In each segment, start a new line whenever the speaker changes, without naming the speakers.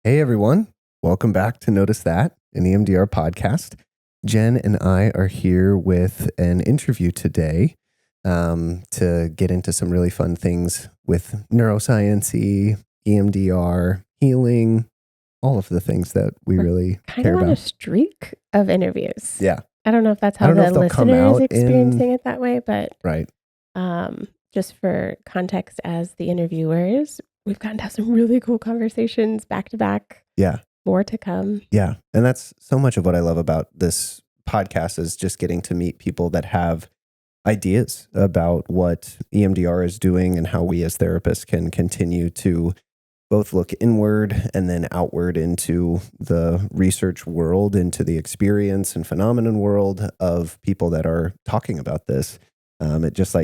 Hey everyone, welcome back to Notice That, an EMDR podcast. Jen and I are here with an interview today to get into some really fun things with neuroscience, EMDR, healing, all of the things that we really
kind
care
of on a
about.
streak of interviews.
Yeah,
I don't know if that's
I
how
don't know
the
if they'll come
listener is
out
experiencing it that way, but
right.
just for context, as the interviewers, we've gotten to have some really cool conversations back to back.
Yeah.
More to come.
Yeah. And that's so much of what I love about this podcast is just getting to meet people that have ideas about what EMDR is doing and how we as therapists can continue to both look inward and then outward into the research world, into the experience and phenomenon world of people that are talking about this. It just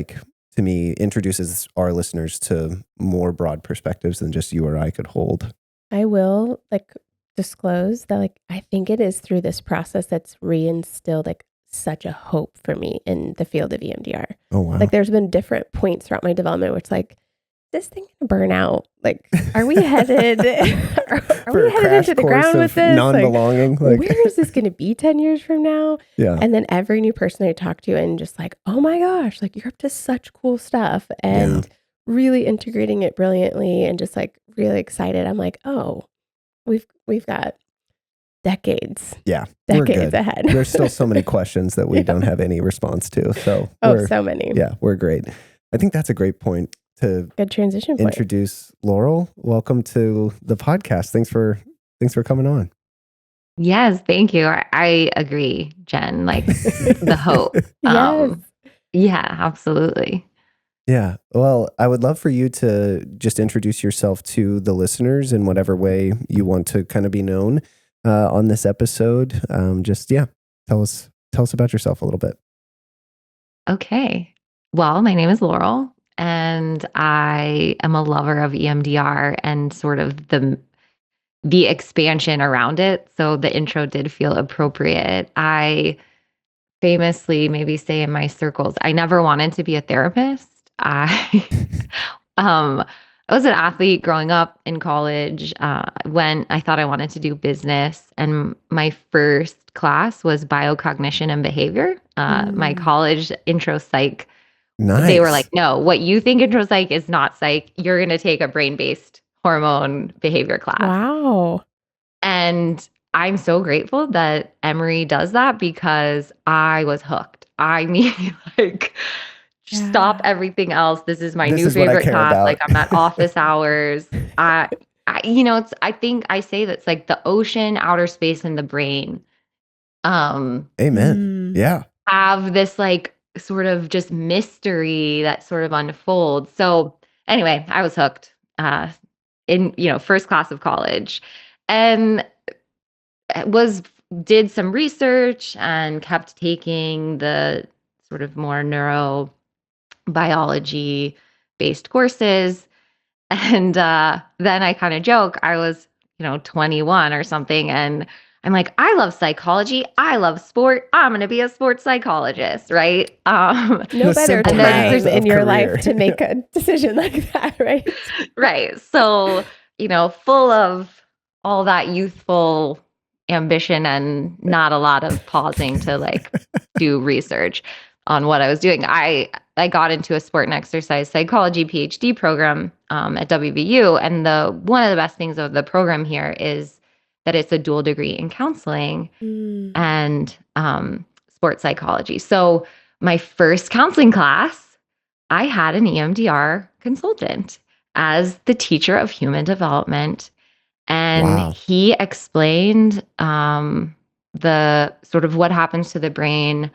to me, introduces our listeners to more broad perspectives than just you or I could hold.
I will disclose that I think it is through this process that's reinstilled such a hope for me in the field of EMDR.
Oh, wow.
There's been different points throughout my development where it's this thing gonna burn out? Are we headed? are we headed into the ground with this?
Non-belonging.
Where is this going to be 10 years from now?
Yeah.
And then every new person I talk to, and just oh my gosh, you're up to such cool stuff, and really integrating it brilliantly, and just really excited. I'm oh, we've got decades.
Yeah,
decades ahead.
There's still so many questions that we don't have any response to. So
so many.
Yeah, we're great. I think that's a great point.
Good transition point.
Introduce Laurel. Welcome to the podcast. Thanks for coming on.
Yes, thank you. I agree, Jen. The hope.
Yes.
Yeah, absolutely.
Yeah. Well, I would love for you to just introduce yourself to the listeners in whatever way you want to kind of be known on this episode. Tell us about yourself a little bit.
Okay. Well, my name is Laurel, and I am a lover of EMDR and sort of the expansion around it. So the intro did feel appropriate. I famously maybe say in my circles, I never wanted to be a therapist. I was an athlete growing up in college when I thought I wanted to do business. And my first class was biocognition and behavior. My college intro psych.
Nice.
They were no, what you think intro psych is not psych. You're going to take a brain-based hormone behavior class.
Wow.
And I'm so grateful that Emory does that because I was hooked. I mean, stop everything else. This is my new favorite class. I'm at office hours. I think I say that's the ocean, outer space, and the brain.
Amen. Yeah.
Have this sort of just mystery that sort of unfolds. So anyway, I was hooked in first class of college, and did some research and kept taking the sort of more neurobiology based courses. And then I kind of joke, I was 21 or something, and I'm I love psychology. I love sport. I'm going to be a sports psychologist, right?
No better time in your life to make a decision like that, right?
Right. So, full of all that youthful ambition and not a lot of pausing to do research on what I was doing. I got into a sport and exercise psychology PhD program at WVU. And one of the best things of the program here is that it's a dual degree in counseling and sports psychology. So my first counseling class, I had an EMDR consultant as the teacher of human development. And he explained the sort of what happens to the brain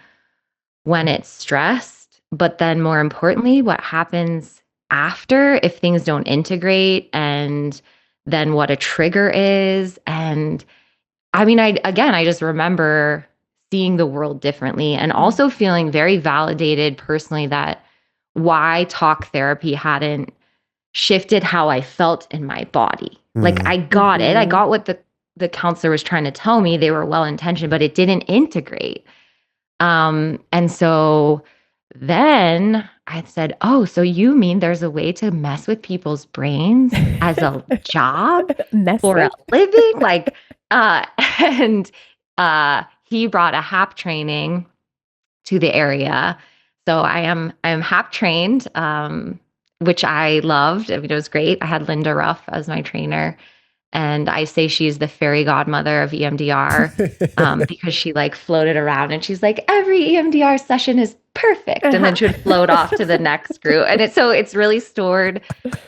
when it's stressed, but then more importantly, what happens after if things don't integrate, and then what a trigger is. And I mean, I just remember seeing the world differently and also feeling very validated personally that why talk therapy hadn't shifted how I felt in my body. I got it. I got what the counselor was trying to tell me. They were well-intentioned, but it didn't integrate. And so then I said, oh, so you mean there's a way to mess with people's brains as a job for a living? Like, and he brought a HAP training to the area. So I'm HAP trained, which I loved. I mean, it was great. I had Linda Ruff as my trainer. And I say she's the fairy godmother of EMDR because she like floated around and she's like, every EMDR session is perfect. And then she would float off to the next group. And it's really stored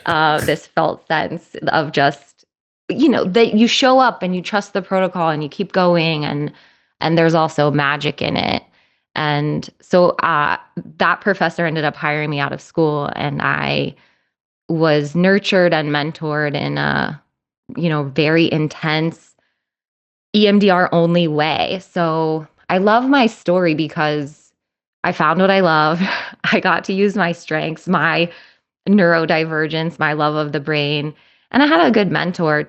this felt sense of just, that you show up and you trust the protocol and you keep going. And there's also magic in it. And so that professor ended up hiring me out of school, and I was nurtured and mentored in a very intense EMDR only way. So I love my story because I found what I love. I got to use my strengths, my neurodivergence, my love of the brain. And I had a good mentor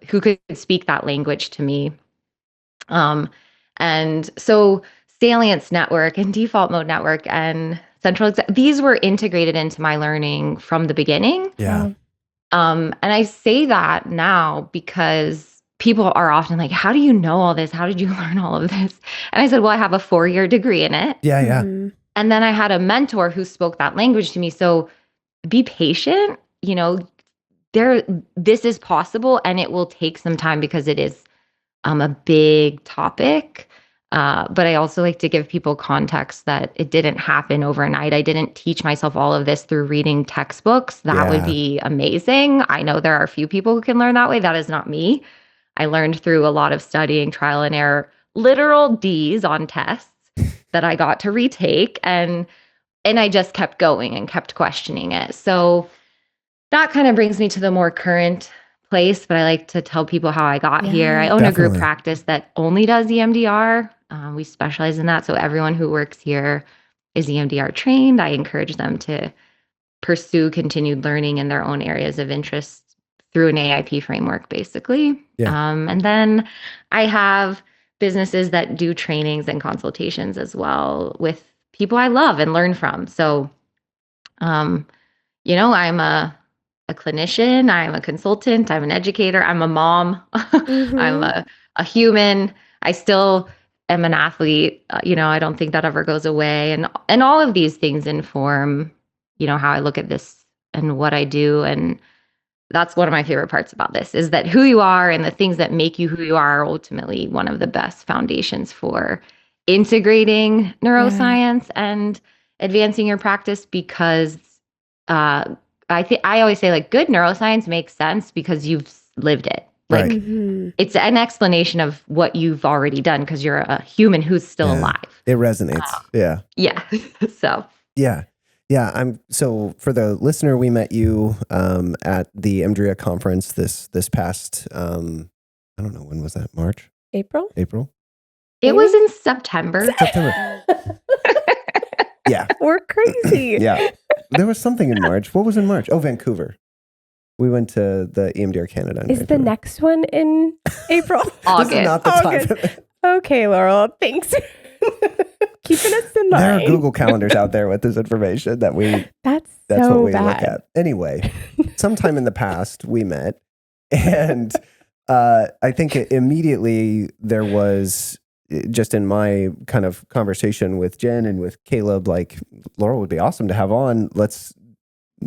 who could speak that language to me. And so Salience Network and Default Mode Network and these were integrated into my learning from the beginning.
Yeah.
And I say that now because people are often like, how do you know all this? How did you learn all of this? And I said, well, I have a 4-year degree in it.
Yeah, yeah.
Mm-hmm.
And then I had a mentor who spoke that language to me. So be patient, this is possible, and it will take some time because it is a big topic. But I also like to give people context that it didn't happen overnight. I didn't teach myself all of this through reading textbooks. That would be amazing. I know there are a few people who can learn that way. That is not me. I learned through a lot of studying, trial and error, literal D's on tests that I got to retake. And I just kept going and kept questioning it. So that kind of brings me to the more current place, but I like to tell people how I got here. I own a group practice that only does EMDR. We specialize in that. So everyone who works here is EMDR trained. I encourage them to pursue continued learning in their own areas of interest through an AIP framework, basically.
Yeah.
And then I have businesses that do trainings and consultations as well with people I love and learn from. So, I'm a clinician, I'm a consultant, I'm an educator, I'm a mom,
Mm-hmm.
I'm a human. I still am an athlete. I don't think that ever goes away. And all of these things inform, how I look at this and what I do. And that's one of my favorite parts about this is that who you are and the things that make you who you are ultimately one of the best foundations for integrating neuroscience and advancing your practice, because I always say like good neuroscience makes sense because you've lived it. Like it's an explanation of what you've already done because you're a human who's still alive.
It resonates. Yeah.
So.
Yeah. So for the listener, we met you at the EMDRIA conference this past, I don't know, when was that? March?
April?
It was in September.
Yeah.
We're crazy.
Yeah. There was something in March. What was in March? Oh, Vancouver. We went to the EMDR Canada.
Is the next one in April?
August.
This is not the time.
Okay, Laurel. Thanks. Keeping us in mind.
There are Google calendars out there with this information that's
so
what we
bad.
look at. Anyway, sometime in the past we met, and I think immediately there was, just in my kind of conversation with Jen and with Caleb, like, Laurel would be awesome to have on. Let's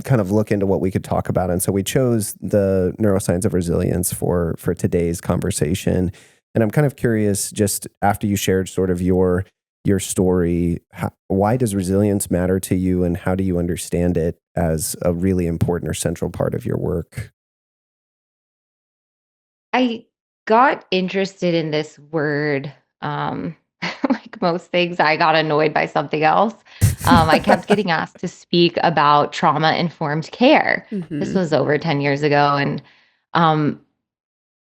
kind of look into what we could talk about. And so we chose the neuroscience of resilience for today's conversation. And I'm kind of curious, just after you shared sort of your story, why does resilience matter to you, and how do you understand it as a really important or central part of your work?
I got interested in this word. Like most things, I got annoyed by something else. I kept getting asked to speak about trauma-informed care.
Mm-hmm.
This was over 10 years ago. And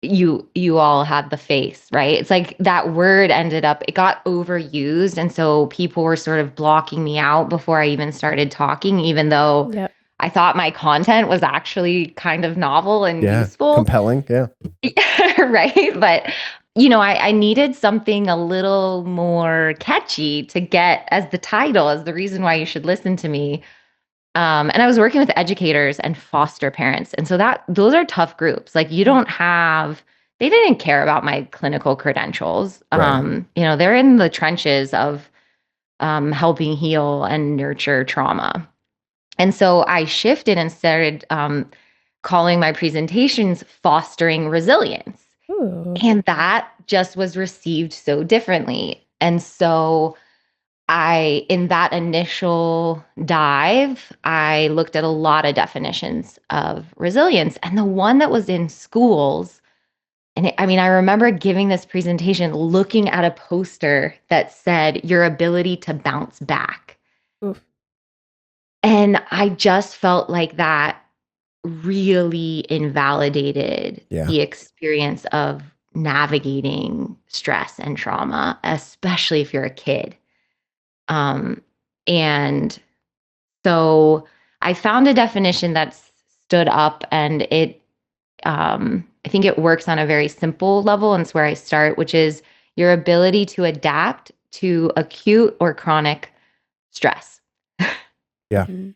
you all had the face, right? It's like that word it got overused. And so people were sort of blocking me out before I even started talking, even though I thought my content was actually kind of novel and useful.
Compelling. Yeah.
Right. But I needed something a little more catchy to get as the title, as the reason why you should listen to me. And I was working with educators and foster parents. And so those are tough groups. Like they didn't care about my clinical credentials.
Right.
They're in the trenches of helping heal and nurture trauma. And so I shifted and started calling my presentations Fostering Resilience.
Ooh.
And that just was received so differently. And so in that initial dive, I looked at a lot of definitions of resilience. And the one that was in schools, I remember giving this presentation looking at a poster that said, your ability to bounce back.
Oof.
And I just felt like that really invalidated the experience of navigating stress and trauma, especially if you're a kid. And so I found a definition that stood up, and I think it works on a very simple level, and it's where I start, which is your ability to adapt to acute or chronic stress.
Yeah.
Mm-hmm.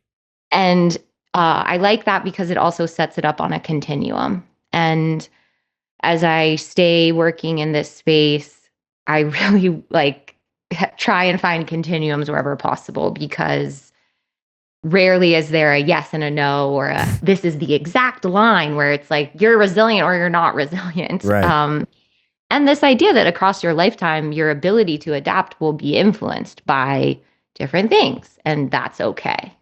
And I like that because it also sets it up on a continuum. And as I stay working in this space, I really try and find continuums wherever possible, because rarely is there a yes and a no, or this is the exact line where it's like you're resilient or you're not resilient.
Right.
And this idea that across your lifetime, your ability to adapt will be influenced by different things, and that's okay.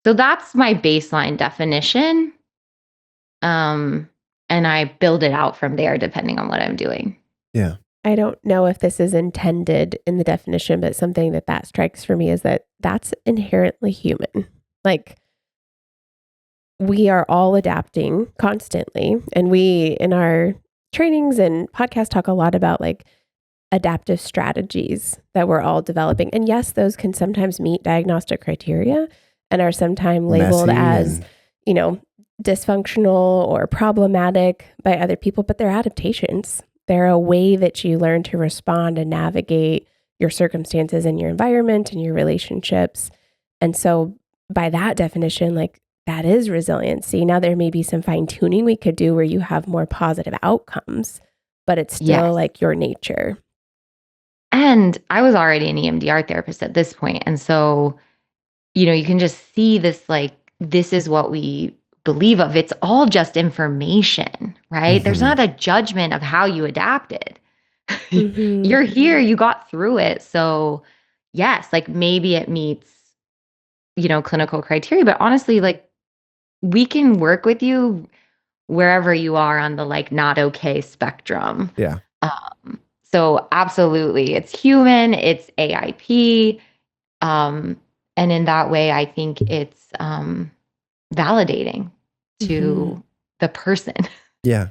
So that's my baseline definition. And I build it out from there depending on what I'm doing.
Yeah.
I don't know if this is intended in the definition, but something that strikes for me is that that's inherently human. Like, we are all adapting constantly. And we, in our trainings and podcasts, talk a lot about like adaptive strategies that we're all developing. And yes, those can sometimes meet diagnostic criteria and are sometimes labeled as, dysfunctional or problematic by other people, but they're adaptations. They're a way that you learn to respond and navigate your circumstances and your environment and your relationships. And so by that definition, like, that is resiliency. Now there may be some fine tuning we could do where you have more positive outcomes, but it's still like your nature.
And I was already an EMDR therapist at this point. And so, you can just see this, like, this is what we believe of. It's all just information, right?
Mm-hmm.
There's not a judgment of how you adapted.
Mm-hmm.
You're here, you got through it. So yes, like maybe it meets, clinical criteria, but honestly, like, we can work with you wherever you are on the like not okay spectrum.
Yeah.
So absolutely, it's human, it's AIP. And in that way, I think it's validating to the person.
Yeah.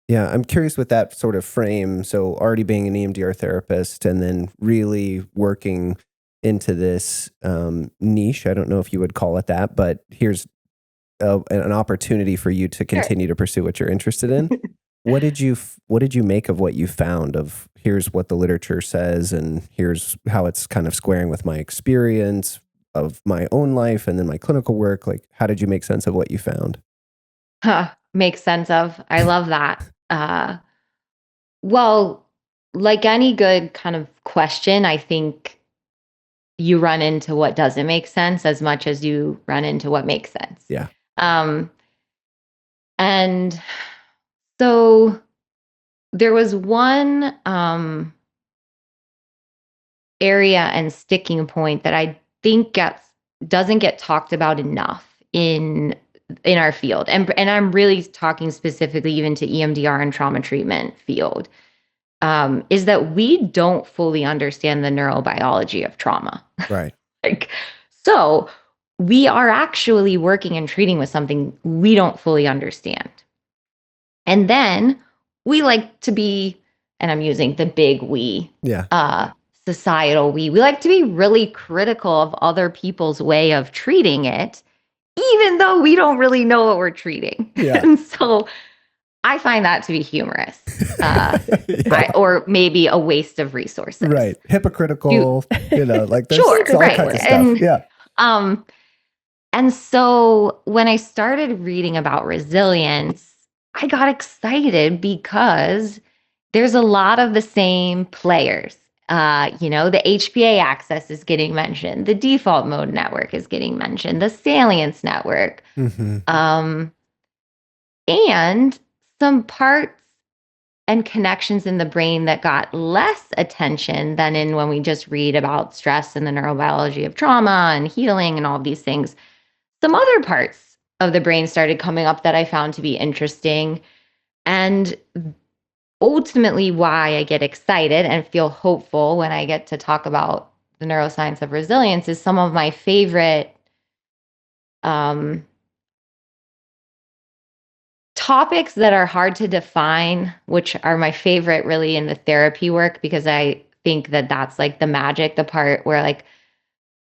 I'm curious with that sort of frame. So already being an EMDR therapist and then really working into this niche. I don't know if you would call it that, but here's an opportunity for you to continue to pursue what you're interested in. What did you make of what you found of here's what the literature says and here's how it's kind of squaring with my experience of my own life and then my clinical work? Like, how did you make sense of what you found?
Make sense of. I love that. Well, like any good kind of question, I think you run into what doesn't make sense as much as you run into what makes sense.
Yeah.
And so there was one area and sticking point that I think doesn't get talked about enough in our field. And I'm really talking specifically even to EMDR and trauma treatment field, is that we don't fully understand the neurobiology of trauma.
Right.
So we are actually working and treating with something we don't fully understand. And then we like to be, and I'm using the big we, societal we like to be really critical of other people's way of treating it, even though we don't really know what we're treating.
Yeah.
And so I find that to be humorous,
Yeah.
or maybe a waste of resources.
Right. Hypocritical, like there's
Sure,
all
right.
kinds of stuff. Yeah.
And so when I started reading about resilience, I got excited because there's a lot of the same players. The HPA access is getting mentioned. The default mode network is getting mentioned. The salience network. And some parts and connections in the brain that got less attention than in when we just read about stress and the neurobiology of trauma and healing and all of these things. Some other parts of the brain started coming up that I found to be interesting. And ultimately, why I get excited and feel hopeful when I get to talk about the neuroscience of resilience is some of my favorite topics that are hard to define, which are my favorite really in the therapy work, because I think that that's like the magic, the part where like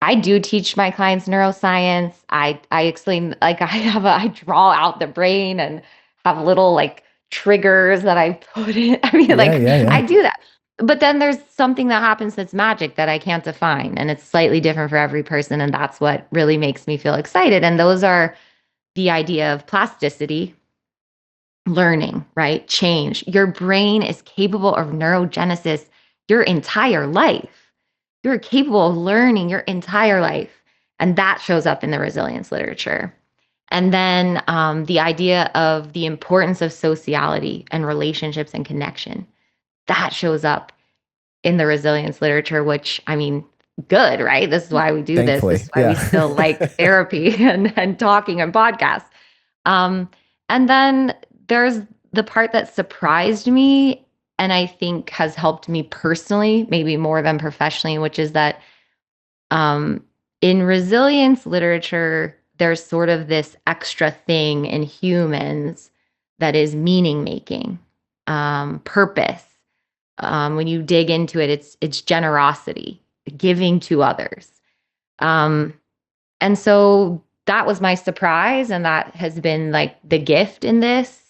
I do teach my clients neuroscience. I explain, like I draw out the brain and have little like triggers that I put in. I mean, I do that. But then there's something that happens that's magic that I can't define, and it's slightly different for every person, and that's what really makes me feel excited. And those are the idea of plasticity, learning, right? Change. Your brain is capable of neurogenesis your entire life. You're capable of learning your entire life. And that shows up in the resilience literature. And then the idea of the importance of sociality and relationships and connection, that shows up in the resilience literature, which, I mean, good, right? This is why we do
Thankfully,
this. This is why we still like therapy and talking and podcasts. And then there's the part that surprised me and I think has helped me personally, maybe more than professionally, which is that in resilience literature, there's sort of this extra thing in humans that is meaning making, purpose. When you dig into it, it's generosity, giving to others. And so that was my surprise, and that has been like the gift in this,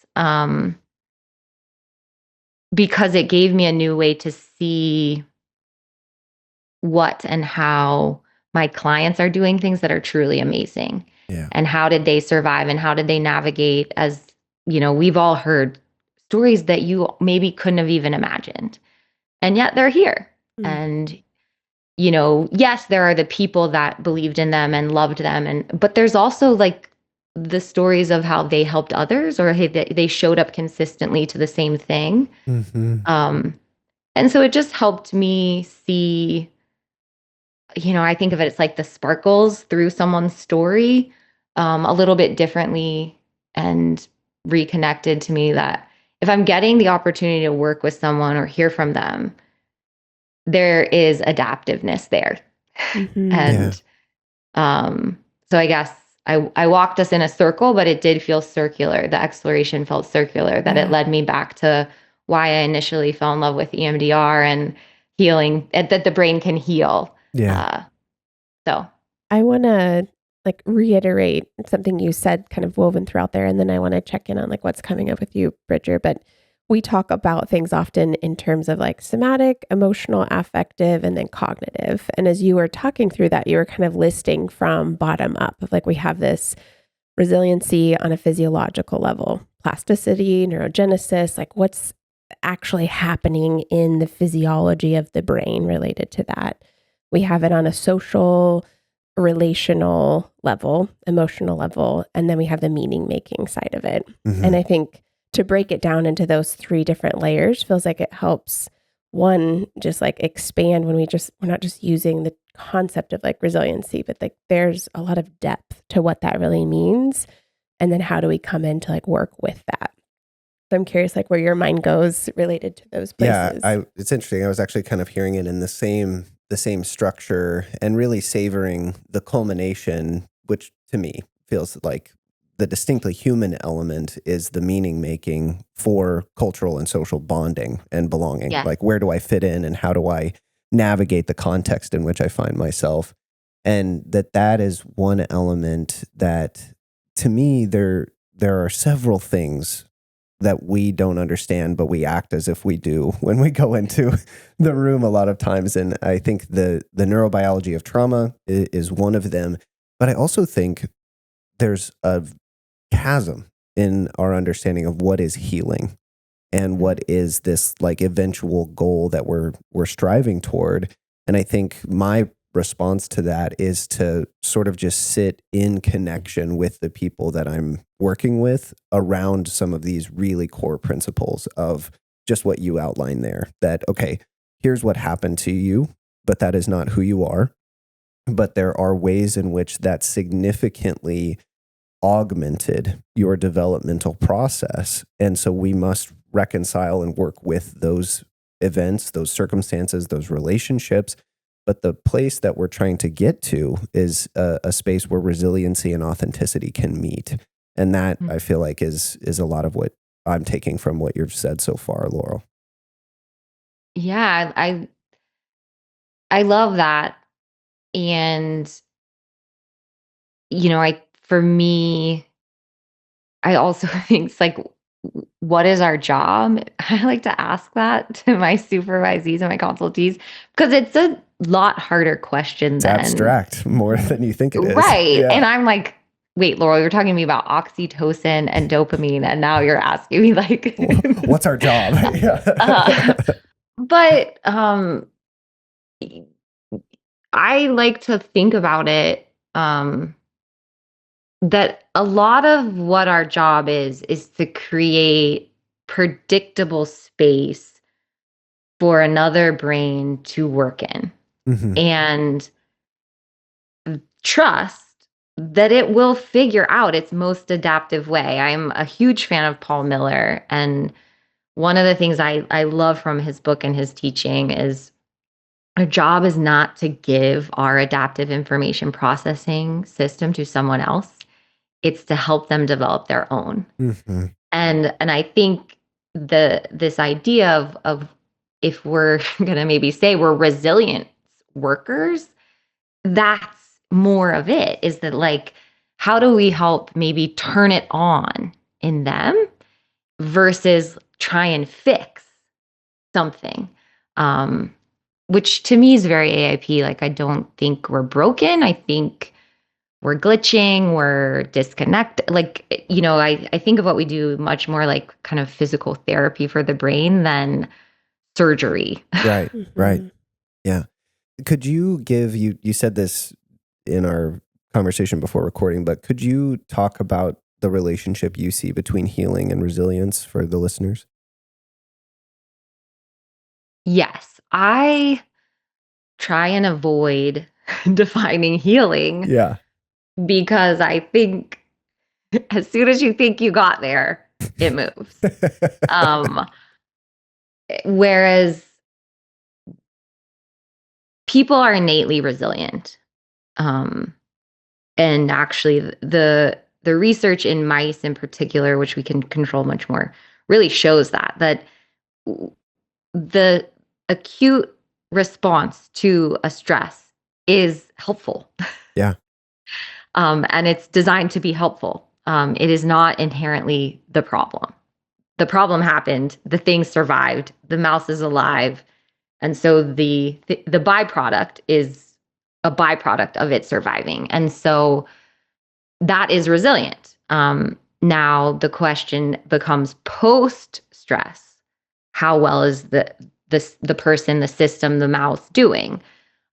because it gave me a new way to see what and how my clients are doing things that are truly amazing.
Yeah.
And how did they survive and how did they navigate? As we've all heard stories that you maybe couldn't have even imagined, and yet they're here. And yes, there are the people that believed in them and loved them, but there's also like the stories of how they helped others, or they showed up consistently to the same thing. And so it just helped me see, I think of it, it's like the sparkles through someone's story a little bit differently, and reconnected to me that if I'm getting the opportunity to work with someone or hear from them, there is adaptiveness there. And so I guess I walked us in a circle, but it did feel circular. The exploration felt circular, that it led me back to why I initially fell in love with EMDR and healing, that the brain can heal. So
I want to like reiterate something you said kind of woven throughout there. And then I want to check in on like what's coming up with you, Bridger. But we talk about things often in terms of like somatic, emotional, affective, and then cognitive. And as you were talking through that, you were kind of listing from bottom up of like, we have this resiliency on a physiological level, plasticity, neurogenesis, like what's actually happening in the physiology of the brain related to that. We have it on a social, relational level, emotional level, and then we have the meaning making side of it. And I think to break it down into those three different layers feels like it helps one just like expand when we're not just using the concept of like resiliency, but like there's a lot of depth to what that really means. And then how do we come in to like work with that? So I'm curious like where your mind goes related to those places.
Yeah, it's interesting. I was actually kind of hearing it in the same structure and really savoring the culmination, which to me feels like the distinctly human element is the meaning making for cultural and social bonding and belonging.
Yeah.
Like, where do I fit in and how do I navigate the context in which I find myself? And that is one element that, to me, there are several things that we don't understand, but we act as if we do when we go into the room a lot of times. And I think the neurobiology of trauma is one of them. But I also think there's a chasm in our understanding of what is healing and what is this like eventual goal that we're striving toward. And I think my response to that is to sort of just sit in connection with the people that I'm working with around some of these really core principles of just what you outlined there, that, okay, here's what happened to you, but that is not who you are. But there are ways in which that significantly augmented your developmental process. And so we must reconcile and work with those events, those circumstances, those relationships. But the place that we're trying to get to is a space where resiliency and authenticity can meet. And that I feel like is a lot of what I'm taking from what you've said so far, Laurel.
Yeah, I love that. And, for me, I also think it's like, what is our job? I like to ask that to my supervisees and my consultees because it's a lot harder question than
abstract, more than you think it is.
Right.
Yeah.
And I'm like, wait, Laurel, you're talking to me about oxytocin and dopamine, and now you're asking me like,
what's our job?
But I like to think about it that a lot of what our job is to create predictable space for another brain to work in and trust that it will figure out its most adaptive way. I'm a huge fan of Paul Miller, and one of the things I love from his book and his teaching is our job is not to give our adaptive information processing system to someone else. It's to help them develop their own. And I think this idea of if we're going to maybe say we're resilient workers, that's more of it, is that like, how do we help maybe turn it on in them versus try and fix something, which to me is very AIP. Like, I don't think we're broken. I think we're glitching, we're disconnected. Like, I think of what we do much more like kind of physical therapy for the brain than surgery.
Right, right. Yeah. Could you give, you said this in our conversation before recording, but could you talk about the relationship you see between healing and resilience for the listeners?
Yes, I try and avoid defining healing.
Yeah.
Because I think as soon as you think you got there, it moves. Whereas people are innately resilient. And actually the research in mice in particular, which we can control much more, really shows that the acute response to a stress is helpful.
Yeah.
And it's designed to be helpful. It is not inherently the problem. The problem happened, the thing survived, the mouse is alive. And so the byproduct is a byproduct of it surviving. And so that is resilient. Now the question becomes post-stress. How well is the person, the system, the mouse doing?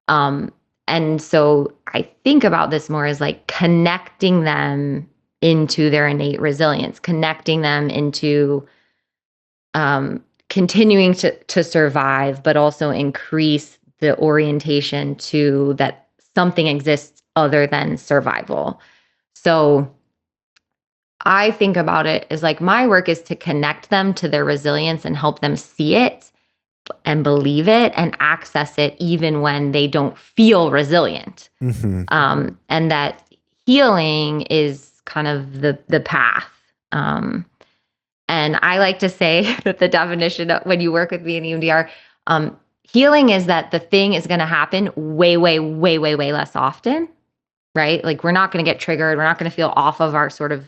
And so I think about this more as like connecting them into their innate resilience, connecting them into continuing to survive, but also increase the orientation to that something exists other than survival. So I think about it as like my work is to connect them to their resilience and help them see it and believe it and access it even when they don't feel resilient. And that healing is kind of the path. And I like to say that the definition of when you work with me in EMDR, healing is that the thing is going to happen way, way, way, way, way less often, right? Like we're not going to get triggered. We're not going to feel off of our sort of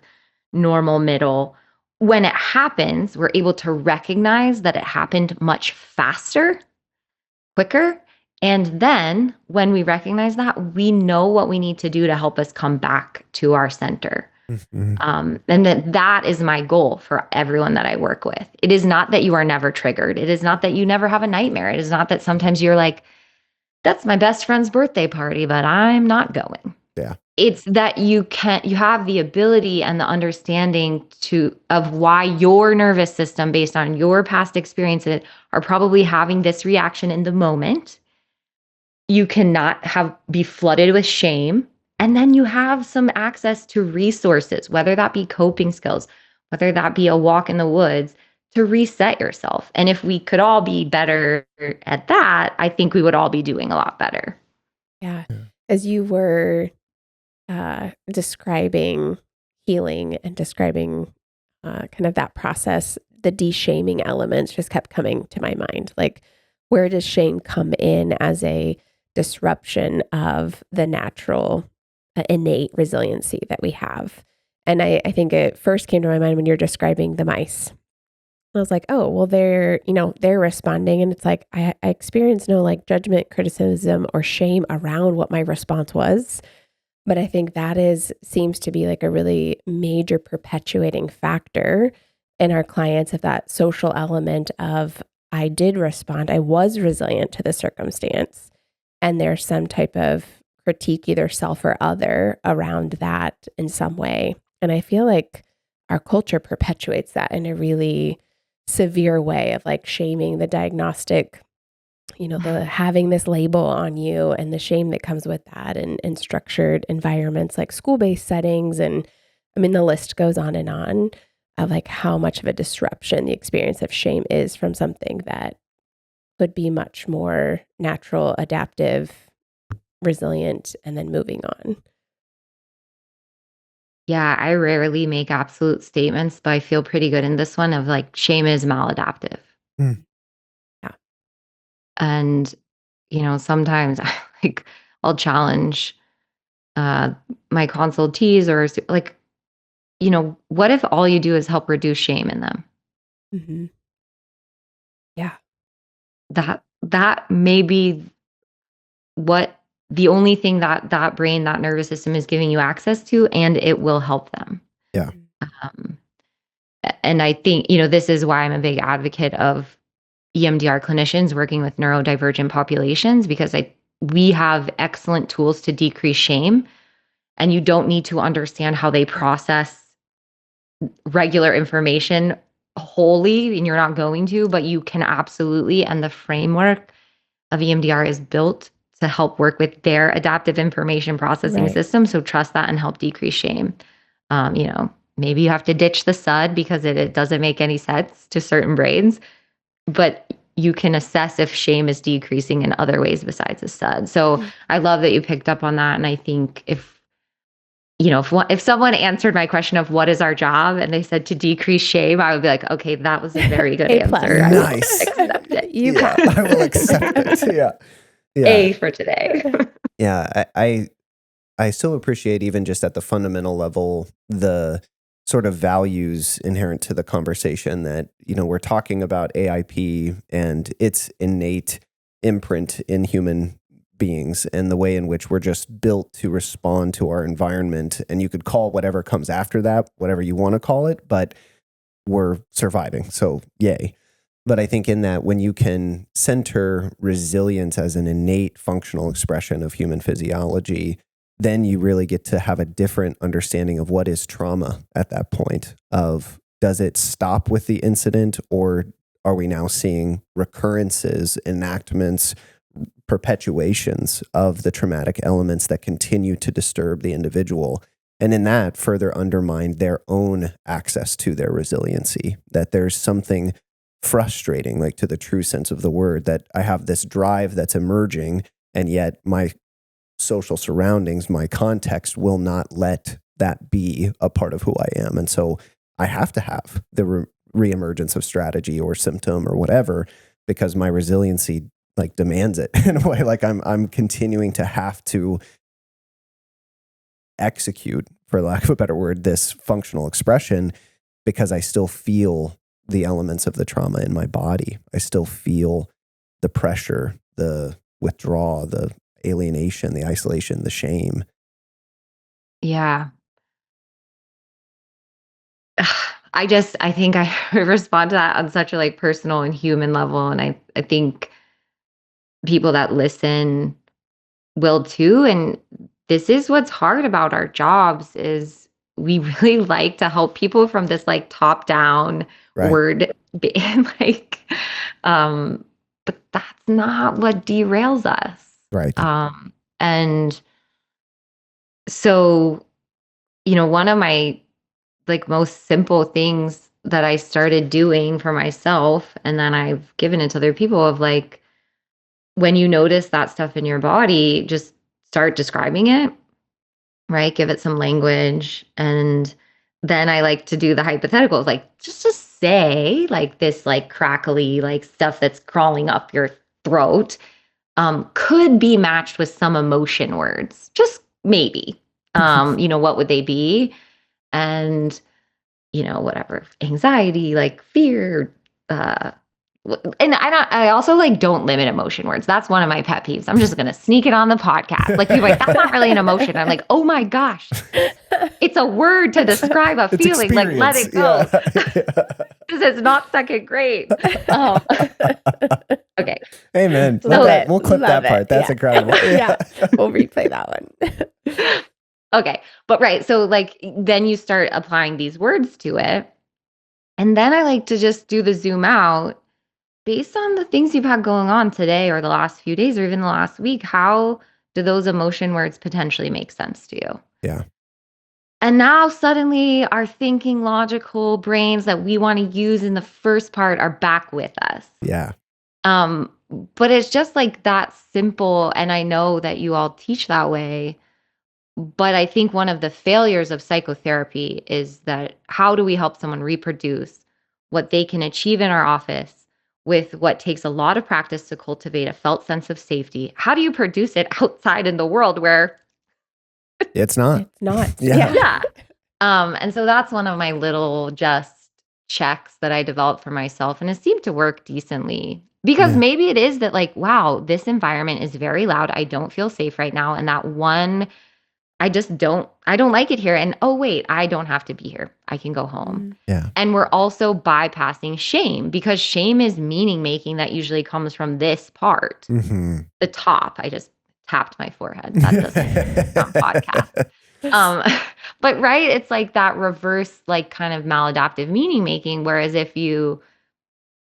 normal middle. when it happens, we're able to recognize that it happened much faster, quicker. And then when we recognize that, we know what we need to do to help us come back to our center. And that is my goal for everyone that I work with. It is not that you are never triggered. It is not that you never have a nightmare. It is not that sometimes you're like, that's my best friend's birthday party, but I'm not going.
Yeah.
It's that you have the ability and the understanding of why your nervous system, based on your past experiences, are probably having this reaction in the moment. You cannot be flooded with shame. And then you have some access to resources, whether that be coping skills, whether that be a walk in the woods, to reset yourself. And if we could all be better at that, I think we would all be doing a lot better.
Yeah. As you were describing healing and describing kind of that process, the de-shaming elements just kept coming to my mind. Like, where does shame come in as a disruption of the natural innate resiliency that we have? And I think it first came to my mind when you're describing the mice. I was like, oh, well, they're responding. And it's like, I experience no like judgment, criticism, or shame around what my response was. But I think that seems to be like a really major perpetuating factor in our clients of that social element of, I did respond, I was resilient to the circumstance. And there's some type of critique, either self or other, around that in some way. And I feel like our culture perpetuates that in a really severe way of like shaming the diagnostic, the having this label on you and the shame that comes with that, and structured environments like school-based settings. And I mean, the list goes on of like how much of a disruption the experience of shame is from something that could be much more natural, adaptive, resilient, and then moving on.
Yeah, I rarely make absolute statements, but I feel pretty good in this one of like, shame is maladaptive.
Mm.
Yeah. And, sometimes I'll challenge my consultees or like, what if all you do is help reduce shame in them?
Mm-hmm. Yeah.
That may be what the only thing that brain, that nervous system is giving you access to, and it will help them.
Yeah.
And I think, this is why I'm a big advocate of EMDR clinicians working with neurodivergent populations, because we have excellent tools to decrease shame, and you don't need to understand how they process regular information wholly, and you're not going to, but you can absolutely, and the framework of EMDR is built to help work with their adaptive information processing system. So trust that and help decrease shame. Maybe you have to ditch the SUD because it doesn't make any sense to certain brains, but you can assess if shame is decreasing in other ways besides the SUD. So I love that you picked up on that. And I think if someone answered my question of what is our job and they said to decrease shame, I would be like, okay, that was a very good answer.
Nice.
I will accept it.
I will accept it. Yeah.
A for today.
Yeah. I so appreciate, even just at the fundamental level, the sort of values inherent to the conversation that, we're talking about AIP and its innate imprint in human beings and the way in which we're just built to respond to our environment. And you could call whatever comes after that, whatever you want to call it, but we're surviving. So yay. But I think in that, when you can center resilience as an innate functional expression of human physiology, then you really get to have a different understanding of what is trauma at that point. Of, does it stop with the incident, or are we now seeing recurrences, enactments, perpetuations of the traumatic elements that continue to disturb the individual? And in that, further undermine their own access to their resiliency. That there's something frustrating, like to the true sense of the word, that I have this drive that's emerging, and yet my social surroundings, my context will not let that be a part of who I am. And so I have to have the reemergence of strategy or symptom or whatever, because my resiliency like demands it in a way. Like I'm continuing to have to execute, for lack of a better word, this functional expression. because I still feel the elements of the trauma in my body. I still feel the pressure, the withdrawal, the alienation, the isolation, the shame.
Yeah. I think I respond to that on such a like personal and human level. And I think people that listen will too. And this is what's hard about our jobs is we really like to help people from this like top down
Right.
word like but that's not what derails us.
Right.
And so, you know, one of my like most simple things that I started doing for myself and then I've given it to other people of like, when you notice that stuff in your body, just start describing it, right? Give it some language. And then I like to do the hypotheticals, like just to say like this, like crackly, like stuff that's crawling up your throat could be matched with some emotion words, just maybe. You know, what would they be? And, you know, whatever, anxiety, like fear, and I also like don't limit emotion words. That's one of my pet peeves. I'm just going to sneak it on the podcast. Like people are like, that's not really an emotion. I'm like, oh my gosh, it's a word to describe a feeling. Like let it go. This is not second grade. Okay.
Amen. We'll clip that part. That's incredible.
Yeah. We'll replay that one.
Okay. But right. So like, then you start applying these words to it. And then I like to just do the zoom out based on the things you've had going on today or the last few days or even the last week. How do those emotion words potentially make sense to you?
Yeah.
And now suddenly our thinking logical brains that we want to use in the first part are back with us.
Yeah.
But it's just like that simple. And I know that you all teach that way. But I think one of the failures of psychotherapy is that how do we help someone reproduce what they can achieve in our office with what takes a lot of practice to cultivate a felt sense of safety? How do you produce it outside in the world where
it's not?
It's not.
Yeah. And so that's one of my little just checks that I developed for myself. And it seemed to work decently because maybe it is that like, wow, this environment is very loud. I don't feel safe right now. And that one, I don't like it here. And oh, wait, I don't have to be here. I can go home.
Yeah.
And we're also bypassing shame because shame is meaning making that usually comes from this part, the top. I just tapped my forehead. That doesn't sound podcast. But right, it's like that reverse, like kind of maladaptive meaning making. Whereas if you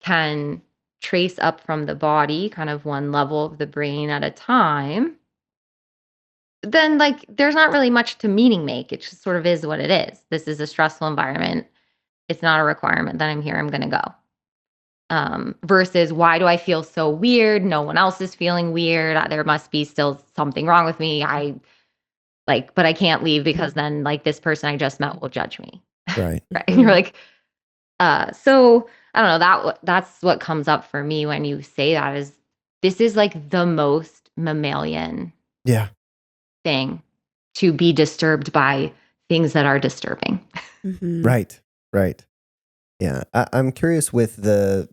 can trace up from the body, kind of one level of the brain at a time, then like there's not really much to meaning make. It just sort of is what it is. This is a stressful environment. It's not a requirement that I'm here. I'm going to go. Versus why do I feel so weird? No one else is feeling weird. There must be still something wrong with me. But I can't leave because then like this person I just met will judge me.
Right.
Right. And you're like, so I don't know, that's what comes up for me when you say that is this is like the most mammalian thing to be disturbed by things that are disturbing.
Right. Yeah. I'm curious with the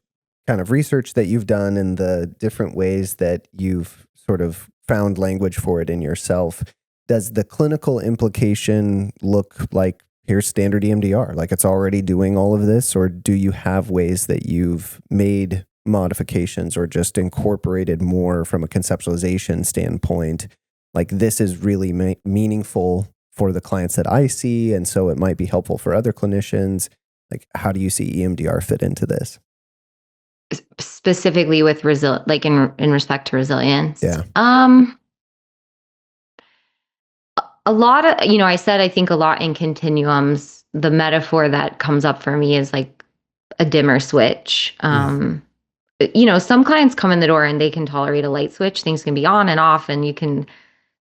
kind of research that you've done and the different ways that you've sort of found language for it in yourself. Does the clinical implication look like here's standard EMDR, like it's already doing all of this? Or do you have ways that you've made modifications or just incorporated more from a conceptualization standpoint? Like this is really meaningful for the clients that I see, and so it might be helpful for other clinicians. Like, how do you see EMDR fit into this?
Specifically with like in respect to resilience?
Yeah.
A lot of, I said, I think a lot in continuums, the metaphor that comes up for me is like a dimmer switch. Some clients come in the door and they can tolerate a light switch. Things can be on and off and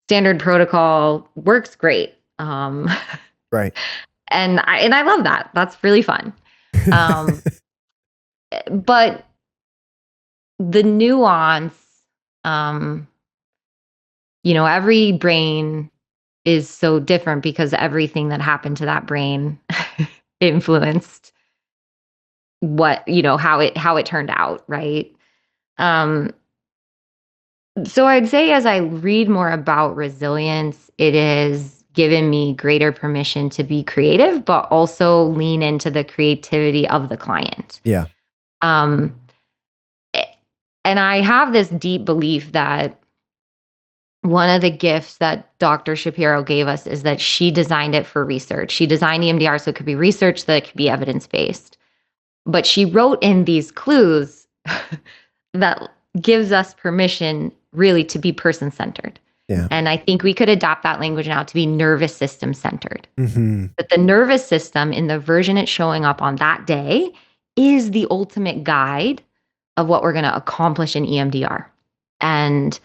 standard protocol works great.
Right.
And I love that. That's really fun. But the nuance, every brain is so different because everything that happened to that brain influenced how it turned out, right? So I'd say as I read more about resilience, it has given me greater permission to be creative, but also lean into the creativity of the client.
Yeah.
And I have this deep belief that one of the gifts that Dr. Shapiro gave us is that she designed it for research. She designed EMDR so it could be research, that it could be evidence-based. But she wrote in these clues that gives us permission really to be person-centered.
Yeah.
And I think we could adapt that language now to be nervous system centered.
Mm-hmm.
But the nervous system in the version it's showing up on that day is the ultimate guide of what we're going to accomplish in EMDR. And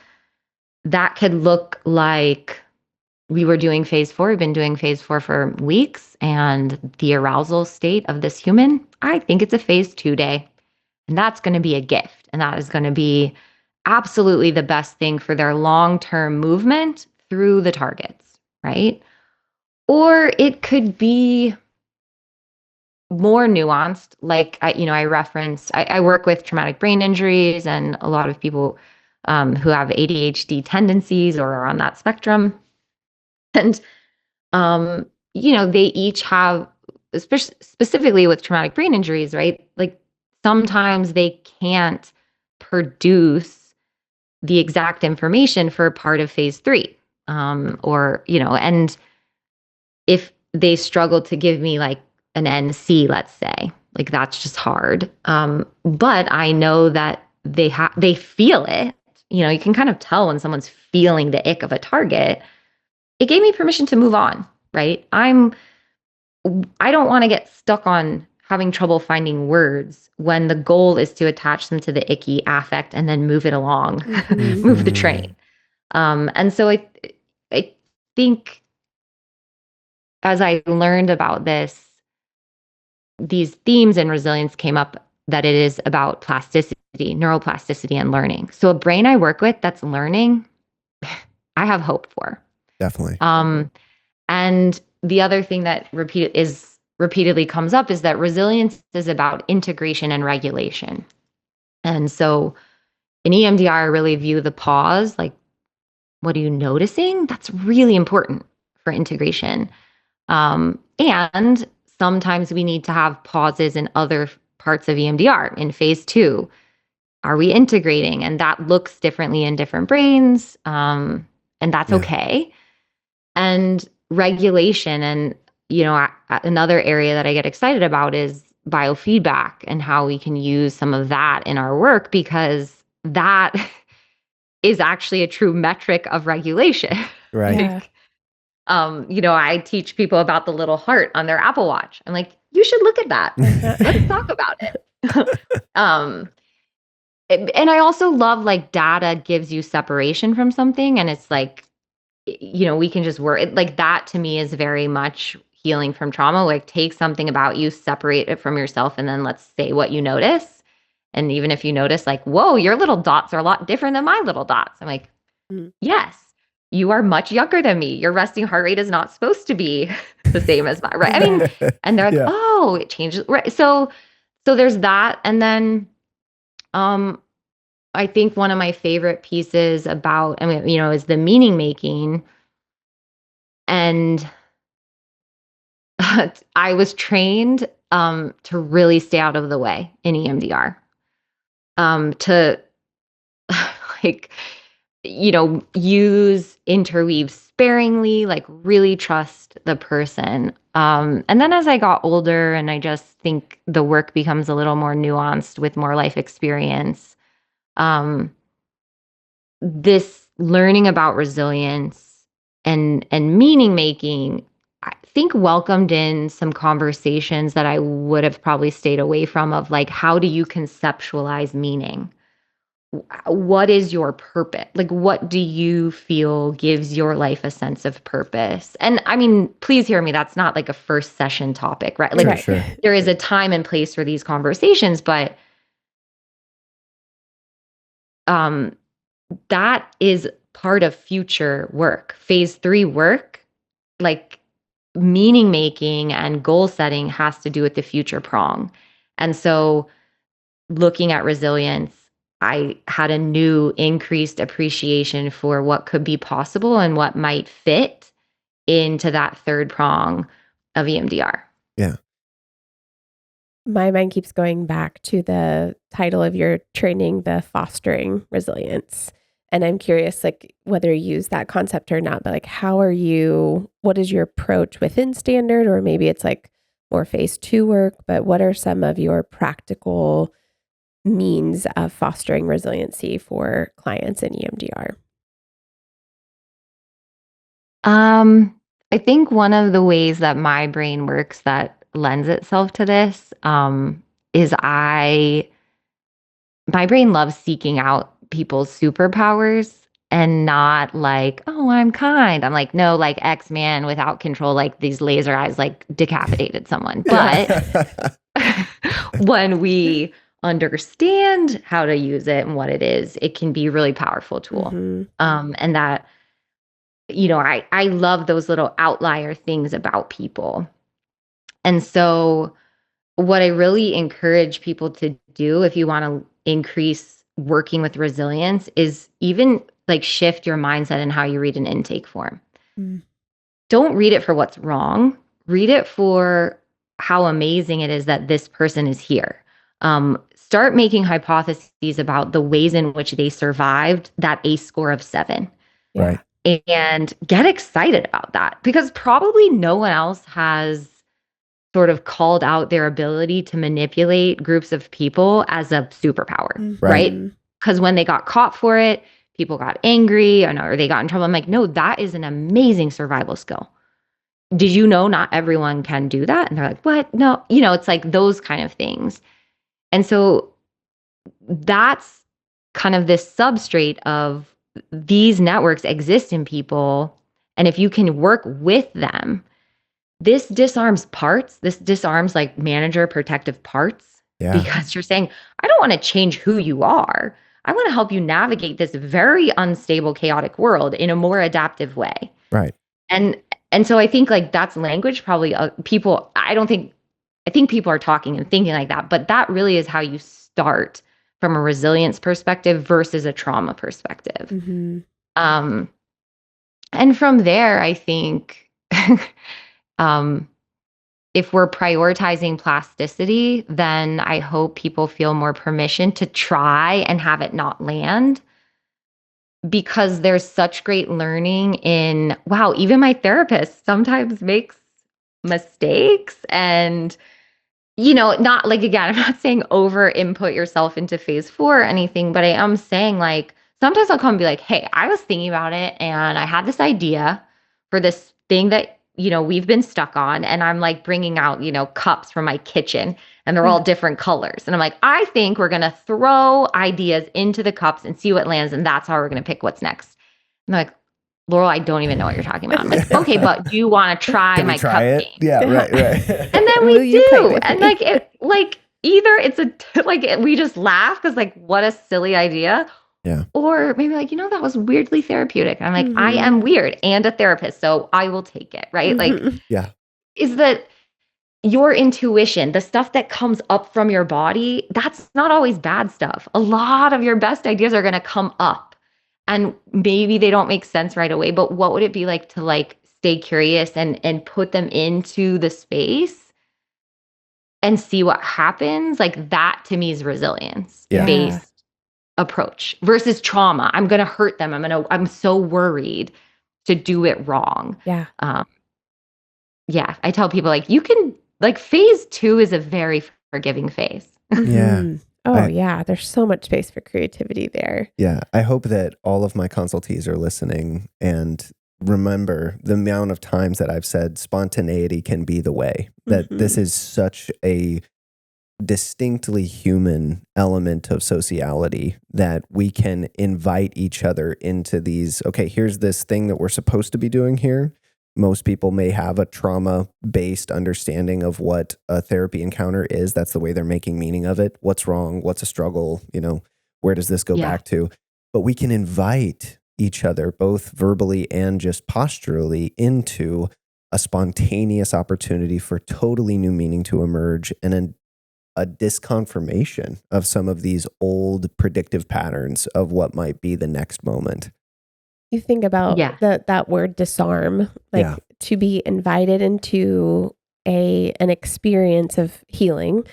that could look like we were doing phase 4. We've been doing phase 4 for weeks. And the arousal state of this human, I think it's a phase 2 day. And that's going to be a gift. And that is going to be absolutely the best thing for their long-term movement through the targets, right? Or it could be more nuanced. Like, I work with traumatic brain injuries and a lot of people who have ADHD tendencies or are on that spectrum. And, they each have, specifically with traumatic brain injuries, right? Like sometimes they can't produce the exact information for part of phase 3. And if they struggle to give me like an NC, let's say, like that's just hard. But I know that they feel it. You can kind of tell when someone's feeling the ick of a target. It gave me permission to move on, right? I don't want to get stuck on having trouble finding words when the goal is to attach them to the icky affect and then move it along, move the train. And so I think as I learned about these themes in resilience came up that it is about plasticity, neuroplasticity, and learning. So a brain I work with that's learning, I have hope for.
Definitely.
And the other thing that repeatedly comes up is that resilience is about integration and regulation. And so in EMDR, I really view the pause, like, what are you noticing? That's really important for integration. And sometimes we need to have pauses in other parts of EMDR. In phase 2, are we integrating? And that looks differently in different brains. And that's okay. And regulation. And, another area that I get excited about is biofeedback and how we can use some of that in our work, because that is actually a true metric of regulation.
Right.
Yeah.
I teach people about the little heart on their Apple Watch. I'm like, you should look at that. Let's talk about it. And I also love like data gives you separation from something. And it's like, we can just work. Like that to me is very much healing from trauma. Like take something about you, separate it from yourself, and then let's say what you notice. And even if you notice like, whoa, your little dots are a lot different than my little dots. I'm like, yes, you are much younger than me. Your resting heart rate is not supposed to be the same as mine, right? I mean, and they're like, oh, it changes. Right. So there's that. And then, I think one of my favorite pieces about, is the meaning making. And I was trained to really stay out of the way in EMDR. To use interweave sparingly, like really trust the person. And then as I got older, and I just think the work becomes a little more nuanced with more life experience, this learning about resilience and meaning making, I think welcomed in some conversations that I would have probably stayed away from, of like, how do you conceptualize meaning? What is your purpose? Like, what do you feel gives your life a sense of purpose? And I mean, please hear me, that's not like a first session topic, right? Like
Sure.
There is a time and place for these conversations, but that is part of future work. Phase 3 work, like meaning making and goal setting, has to do with the future prong. And so looking at resilience, I had a new increased appreciation for what could be possible and what might fit into that third prong of EMDR.
Yeah.
My mind keeps going back to the title of your training, the fostering resilience. And I'm curious, like, whether you use that concept or not, but like, what is your approach within standard, or maybe it's like more phase 2 work, but what are some of your practical means of fostering resiliency for clients in EMDR?
I think one of the ways that my brain works that lends itself to this is my brain loves seeking out people's superpowers and not like, oh, I'm kind. I'm like, no, like X-Man without control, like these laser eyes, like decapitated someone. But when we understand how to use it and what it is, it can be a really powerful tool. And that, I love those little outlier things about people. And so what I really encourage people to do if you want to increase working with resilience is even like shift your mindset in how you read an intake form. Don't read it for what's wrong. Read it for how amazing it is that this person is here. Start making hypotheses about the ways in which they survived that ACE score of 7.
Right.
And get excited about that, because probably no one else has sort of called out their ability to manipulate groups of people as a superpower, right? Because when they got caught for it, people got angry or they got in trouble. I'm like, no, that is an amazing survival skill. Did you know not everyone can do that? And they're like, what? No, it's like those kind of things. And so that's kind of this substrate of these networks exist in people. And if you can work with them, this disarms parts. This disarms like manager protective parts. Yeah. Because you're saying, I don't want to change who you are. I want to help you navigate this very unstable, chaotic world in a more adaptive way.
Right.
And so I think like that's language probably people, I think people are talking and thinking like that, but that really is how you start from a resilience perspective versus a trauma perspective. And from there, I think if we're prioritizing plasticity, then I hope people feel more permission to try and have it not land, because there's such great learning in, wow, even my therapist sometimes makes mistakes. And, not like, again, I'm not saying over input yourself into phase 4 or anything, but I am saying like, sometimes I'll come and be like, hey, I was thinking about it and I had this idea for this thing that, we've been stuck on. And I'm like bringing out, cups from my kitchen and they're all different colors. And I'm like, I think we're going to throw ideas into the cups and see what lands. And that's how we're going to pick what's next. I'm like, Laurel, I don't even know what you're talking about. I'm like, okay, but do you want to try my cup game?
Yeah, right.
And then we do. And either it's we just laugh because like, what a silly idea.
Yeah.
Or maybe like, that was weirdly therapeutic. And I'm like, I am weird and a therapist, so I will take it. Right. Like,
yeah.
Is that your intuition, the stuff that comes up from your body, that's not always bad stuff. A lot of your best ideas are going to come up and maybe they don't make sense right away, but what would it be like to like stay curious and put them into the space and see what happens? Like that to me is resilience based approach versus trauma. I'm going to hurt them. I'm so worried to do it wrong.
Yeah.
I tell people like, you can like phase 2 is a very forgiving phase.
Yeah.
Yeah. There's so much space for creativity there.
Yeah. I hope that all of my consultees are listening and remember the amount of times that I've said spontaneity can be the way, that this is such a distinctly human element of sociality that we can invite each other into these, okay, here's this thing that we're supposed to be doing here. Most people may have a trauma-based understanding of what a therapy encounter is. That's the way they're making meaning of it. What's wrong? What's a struggle? Where does this go back to? But we can invite each other, both verbally and just posturally, into a spontaneous opportunity for totally new meaning to emerge and a disconfirmation of some of these old predictive patterns of what might be the next moment.
You think about
Yeah.
that word disarm, like to be invited into an experience of healing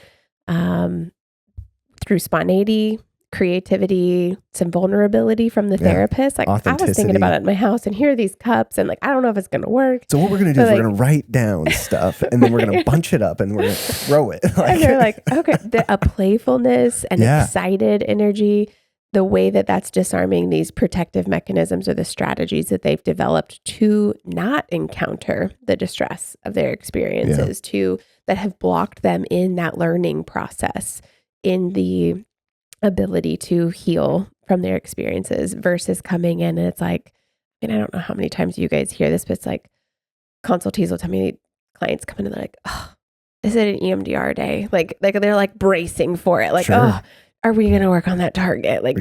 through spontaneity, creativity, some vulnerability from the therapist. Like I was thinking about it in my house, and here are these cups, and like I don't know if it's going to work.
So what we're going to do is we're going to write down stuff, and then we're going to bunch it up, and we're going to throw it.
And they're like, okay, a playfulness and excited energy. The way that that's disarming these protective mechanisms or the strategies that they've developed to not encounter the distress of their experiences, that have blocked them in that learning process, in the ability to heal from their experiences, versus coming in and it's like, and I don't know how many times you guys hear this, but it's like consultees will tell me, clients come in and they're like, oh, is it an EMDR day? Like they're like bracing for it. Like, oh, are we going to work on that target? Like,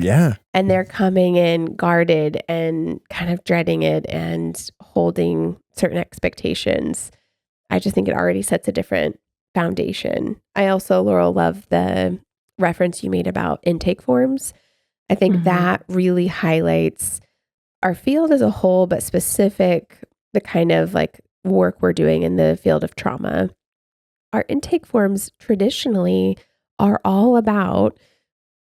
and they're coming in guarded and kind of dreading it and holding certain expectations. I just think it already sets a different foundation. I also, Laurel, love the reference you made about intake forms. I think that really highlights our field as a whole, but specific, the kind of like work we're doing in the field of trauma. Our intake forms traditionally are all about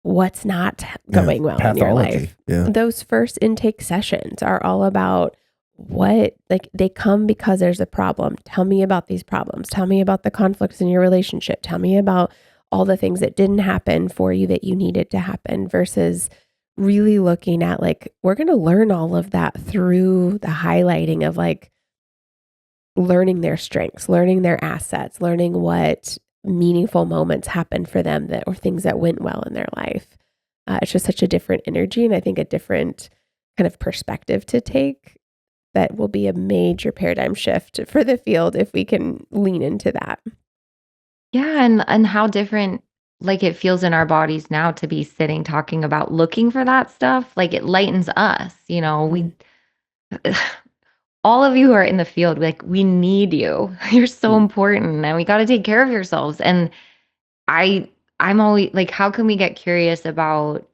what's not going well in your life. Those first intake sessions are all about what, like they come because there's a problem. Tell me about these problems. Tell me about the conflicts in your relationship. Tell me about all the things that didn't happen for you that you needed to happen, versus really looking at like, we're going to learn all of that through the highlighting of like learning their strengths, learning their assets, learning what meaningful moments happened for them that, or things that went well in their life. It's just such a different energy, and I think a different kind of perspective to take that will be a major paradigm shift for the field if we can lean into that.
Yeah, and how different like it feels in our bodies now to be sitting talking about looking for that stuff. Like it lightens us, we all of you who are in the field, like we need you. You're so important, and we got to take care of yourselves. And I'm always like, how can we get curious about,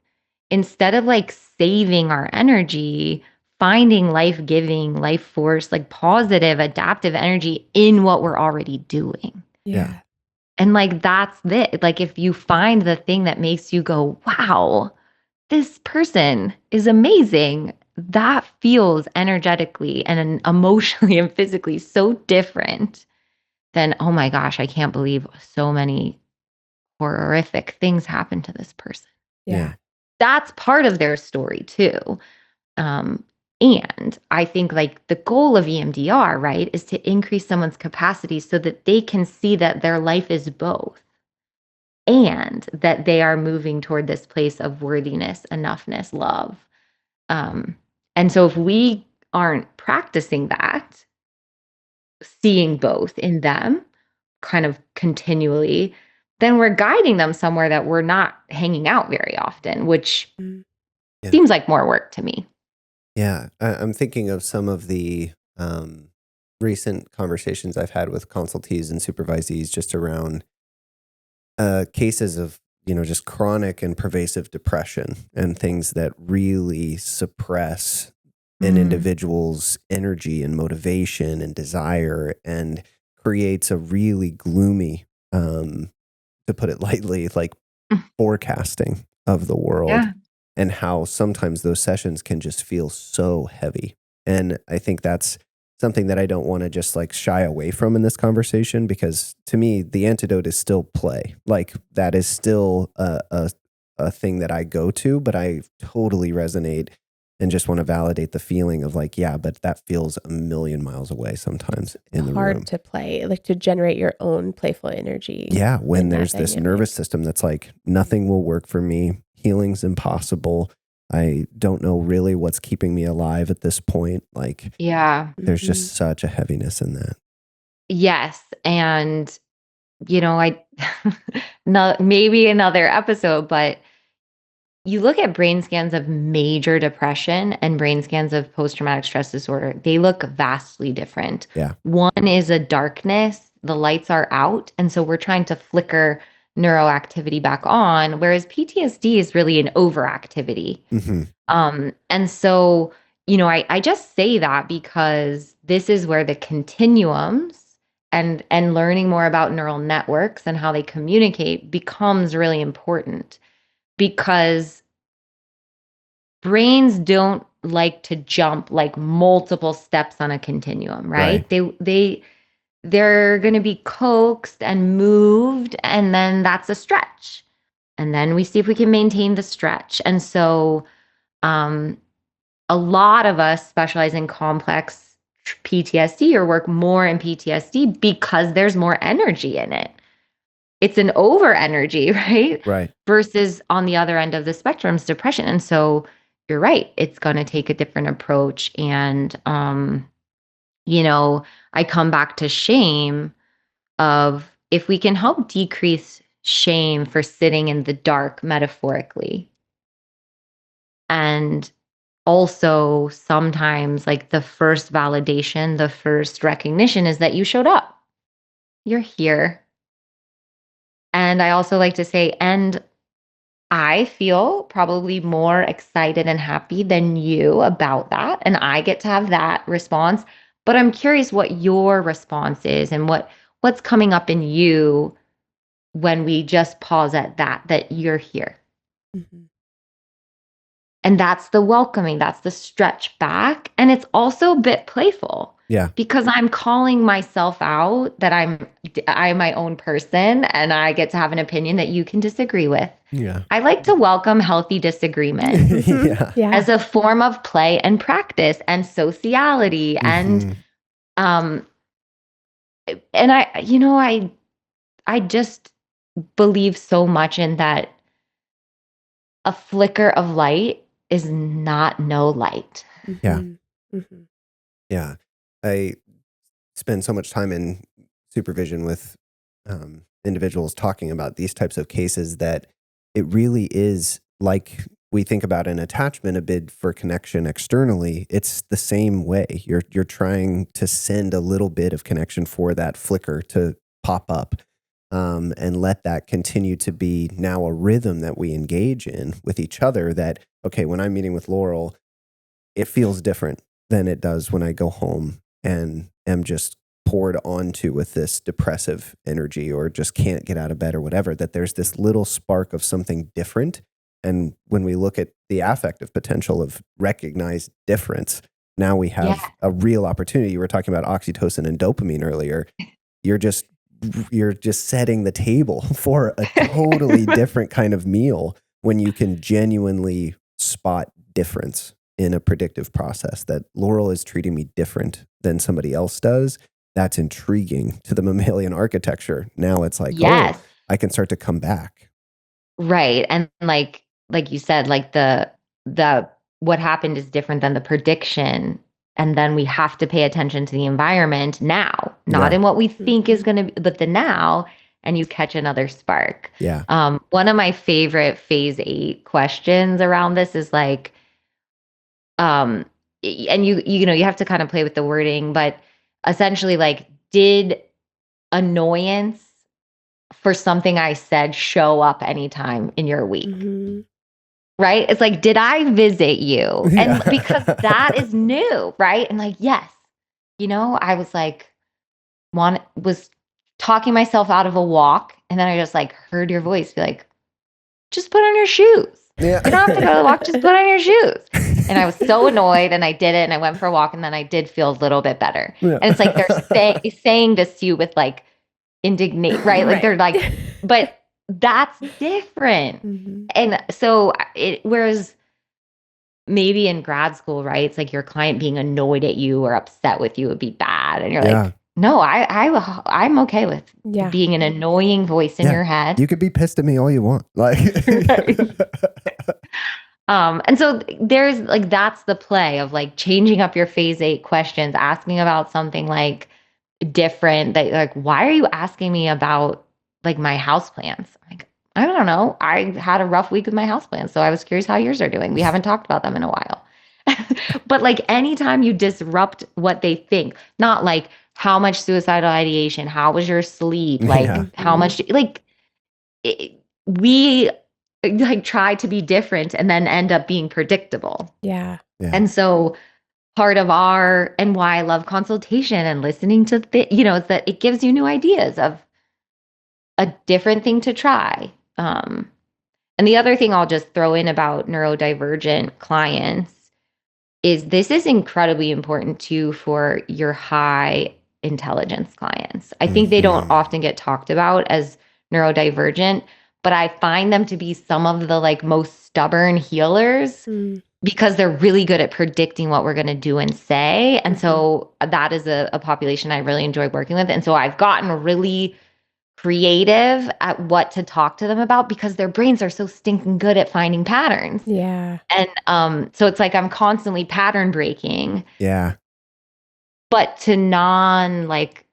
instead of like saving our energy, finding life-giving, life force, like positive, adaptive energy in what we're already doing.
Yeah.
And like, that's it. Like if you find the thing that makes you go, wow, this person is amazing, that feels energetically and emotionally and physically so different than, oh my gosh, I can't believe so many horrific things happened to this person.
Yeah.
That's part of their story too. And I think like the goal of EMDR, right, is to increase someone's capacity so that they can see that their life is both, and that they are moving toward this place of worthiness, enoughness, love. And so if we aren't practicing that, seeing both in them kind of continually, then we're guiding them somewhere that we're not hanging out very often, which seems like more work to me.
Yeah, I'm thinking of some of the recent conversations I've had with consultees and supervisees just around cases of, just chronic and pervasive depression and things that really suppress an individual's energy and motivation and desire, and creates a really gloomy, to put it lightly, like forecasting of the world.
Yeah.
And how sometimes those sessions can just feel so heavy. And I think that's something that I don't want to just like shy away from in this conversation, because to me, the antidote is still play. Like that is still a thing that I go to, but I totally resonate and just want to validate the feeling of like, yeah, but that feels a million miles away sometimes in the room.
Hard to play, like to generate your own playful energy.
Yeah, when there's this nervous system that's like, nothing will work for me. Healing's impossible. I don't know really what's keeping me alive at this point. Like, there's just such a heaviness in that.
Yes. And, maybe another episode, but you look at brain scans of major depression and brain scans of post-traumatic stress disorder, they look vastly different.
Yeah.
One is a darkness, the lights are out. And so we're trying to flicker neuroactivity back on, whereas PTSD is really an overactivity. And so, I just say that because this is where the continuums and learning more about neural networks and how they communicate becomes really important, because brains don't like to jump like multiple steps on a continuum, right? They're going to be coaxed and moved, and then that's a stretch. And then we see if we can maintain the stretch. And so a lot of us specialize in complex PTSD or work more in PTSD because there's more energy in it. It's an over energy, right?
Right.
Versus on the other end of the spectrum is depression. And so you're right. It's going to take a different approach. And, I come back to shame of if we can help decrease shame for sitting in the dark metaphorically. And also sometimes like the first validation, the first recognition is that you showed up. You're here. And I also like to say, and I feel probably more excited and happy than you about that. And I get to have that response. But I'm curious what your response is and what's coming up in you when we just pause at that you're here. And that's the welcoming, that's the stretch back. And it's also a bit playful.
Yeah.
Because I'm calling myself out that I'm my own person and I get to have an opinion that you can disagree with.
Yeah.
I like to welcome healthy disagreement as a form of play and practice and sociality. And I just believe so much in that a flicker of light is not no light.
Yeah. Yeah. I spend so much time in supervision with individuals talking about these types of cases that it really is like we think about an attachment, a bid for connection externally. It's the same way. You're trying to send a little bit of connection for that flicker to pop up, and let that continue to be now a rhythm that we engage in with each other. That, okay, when I'm meeting with Laurel, it feels different than it does when I go home and am just poured onto with this depressive energy or just can't get out of bed or whatever, that there's this little spark of something different. And when we look at the affective potential of recognized difference, now we have a real opportunity. You were talking about oxytocin and dopamine earlier. You're just setting the table for a totally different kind of meal when you can genuinely spot difference in a predictive process, that Laurel is treating me different than somebody else does. That's intriguing to the mammalian architecture. Now it's like, oh, I can start to come back.
Right. And like you said, like the what happened is different than the prediction. And then we have to pay attention to the environment now, not in what we think is going to be, but the now, and you catch another spark.
Yeah.
One of my favorite phase 8 questions around this is like, and you have to kind of play with the wording, but essentially like, did annoyance for something I said show up anytime in your week? Right? It's like, did I visit you? And because that is new, right? And like, yes, I was like, was talking myself out of a walk. And then I just like heard your voice be like, just put on your shoes. Yeah. You don't have to go to the walk, just put on your shoes. And I was so annoyed and I did it and I went for a walk and then I did feel a little bit better. Yeah. And it's like they're saying this to you with like indignation, right? Like they're like, but that's different. And so whereas maybe in grad school, right, it's like your client being annoyed at you or upset with you would be bad. And you're like, no, I'm okay with being an annoying voice in your head.
You could be pissed at me all you want. Like,
and so there's like, that's the play of like changing up your phase 8 questions, asking about something like different, that like, why are you asking me about like my houseplants? Like, I don't know. I had a rough week with my houseplants, so I was curious how yours are doing. We haven't talked about them in a while. But like anytime you disrupt what they think, not like how much suicidal ideation, how was your sleep, like how much, like we like try to be different and then end up being predictable.
Yeah.
And so part of and why I love consultation and listening to is that it gives you new ideas of a different thing to try. And the other thing I'll just throw in about neurodivergent clients is this is incredibly important too for your high intelligence clients. I think they don't often get talked about as neurodivergent, but I find them to be some of the like most stubborn healers because they're really good at predicting what we're going to do and say. And so that is a population I really enjoy working with. And so I've gotten really creative at what to talk to them about because their brains are so stinking good at finding patterns.
Yeah.
And so it's like I'm constantly pattern breaking.
Yeah.
But to non like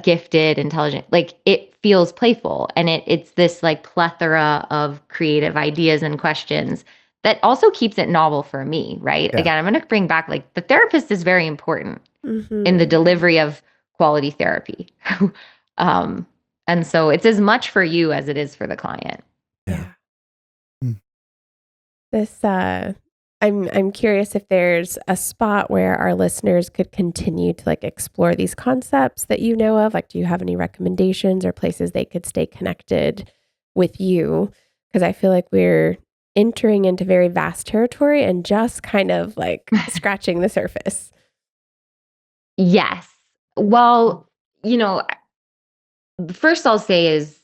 gifted, intelligent, like it feels playful. And it's this like plethora of creative ideas and questions that also keeps it novel for me, right?
Yeah.
Again, I'm going to bring back like the therapist is very important in the delivery of quality therapy. And so it's as much for you as it is for the client.
Yeah. This, I'm curious if there's a spot where our listeners could continue to like explore these concepts that you know of. Like, do you have any recommendations or places they could stay connected with you? Because I feel like we're entering into very vast territory and just kind of like scratching the surface.
Yes. Well, first I'll say is,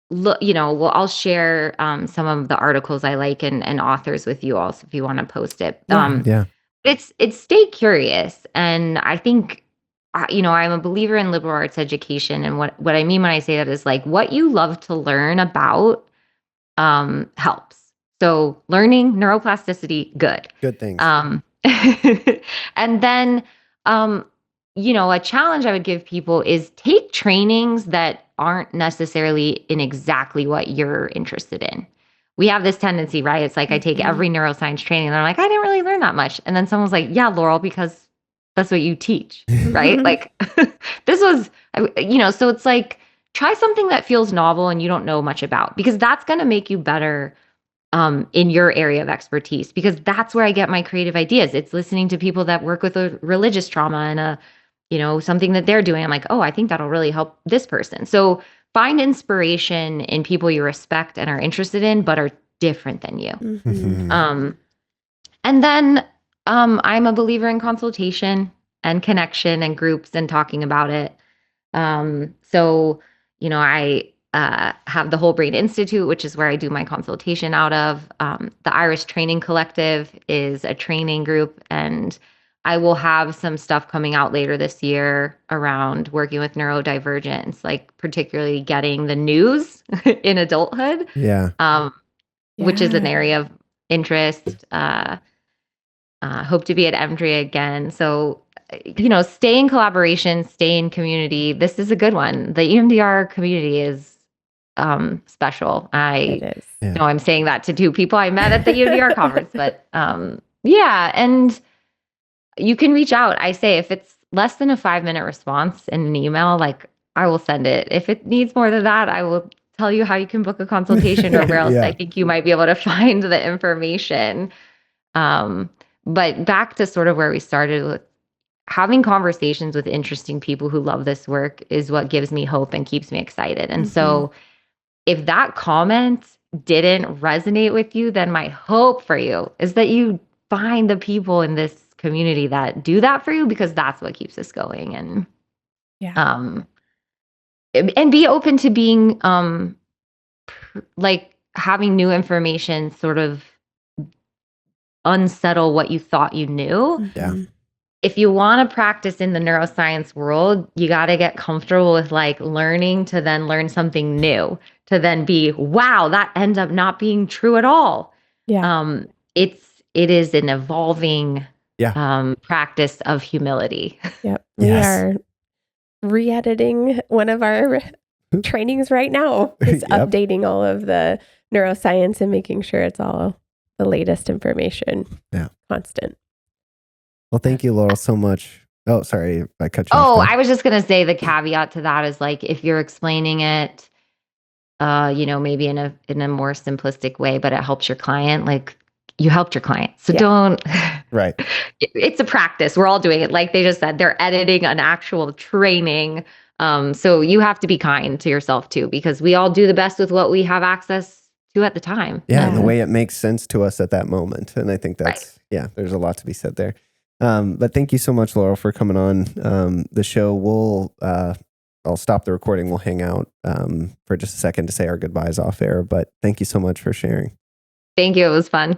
look, I'll share some of the articles I like and authors with you also if you want to post it. It's stay curious. And I think, I'm a believer in liberal arts education. And what I mean when I say that is like what you love to learn about helps. So learning neuroplasticity, good.
Good things.
And then, a challenge I would give people is take trainings that aren't necessarily in exactly what you're interested in. We have this tendency, right? It's like I take every neuroscience training and I'm like, I didn't really learn that much. And then someone's like, yeah, Laurel, because that's what you teach, right? Like this was, so it's like, try something that feels novel and you don't know much about, because that's going to make you better in your area of expertise, because that's where I get my creative ideas. It's listening to people that work with a religious trauma and something that they're doing. I'm like, oh, I think that'll really help this person. So find inspiration in people you respect and are interested in, but are different than you. And then I'm a believer in consultation and connection and groups and talking about it. So, I have the Whole Brain Institute, which is where I do my consultation out of. The Iris Training Collective is a training group, and I will have some stuff coming out later this year around working with neurodivergence, like particularly getting the news in adulthood. Which is an area of interest. Hope to be at EMDR again. So, stay in collaboration, stay in community. This is a good one. The EMDR community is special.
It is.
I'm saying that to two people I met at the EMDR conference, but and you can reach out. I say if it's less than a 5-minute response in an email, like I will send it. If it needs more than that, I will tell you how you can book a consultation or where else I think you might be able to find the information. But back to sort of where we started with having conversations with interesting people who love this work is what gives me hope and keeps me excited. And so if that comment didn't resonate with you, then my hope for you is that you find the people in this community that do that for you, because that's what keeps us going. And and be open to being like having new information sort of unsettle what you thought you knew. If you want to practice in the neuroscience world, you got to get comfortable with like learning to then learn something new, to then be, wow, that ends up not being true at all. It is an evolving practice of humility.
We are re-editing one of our trainings right now. It's updating all of the neuroscience and making sure it's all the latest information. Constant.
Well, thank you, Laurel, so much. Oh, sorry, I cut you off.
Oh, I was just going to say the caveat to that is like, if you're explaining it maybe in a more simplistic way, but it helps your client, like you helped your client. So
Yeah.
don't,
Right.
It's a practice. We're all doing it. Like they just said, they're editing an actual training. So you have to be kind to yourself too, because we all do the best with what we have access to at the time.
Yeah. And the way it makes sense to us at that moment. And I think that's,
Right.
there's a lot to be said there. But thank you so much, Laurel, for coming on the show. I'll stop the recording. We'll hang out for just a second to say our goodbyes off air. But thank you so much for sharing.
Thank you. It was fun.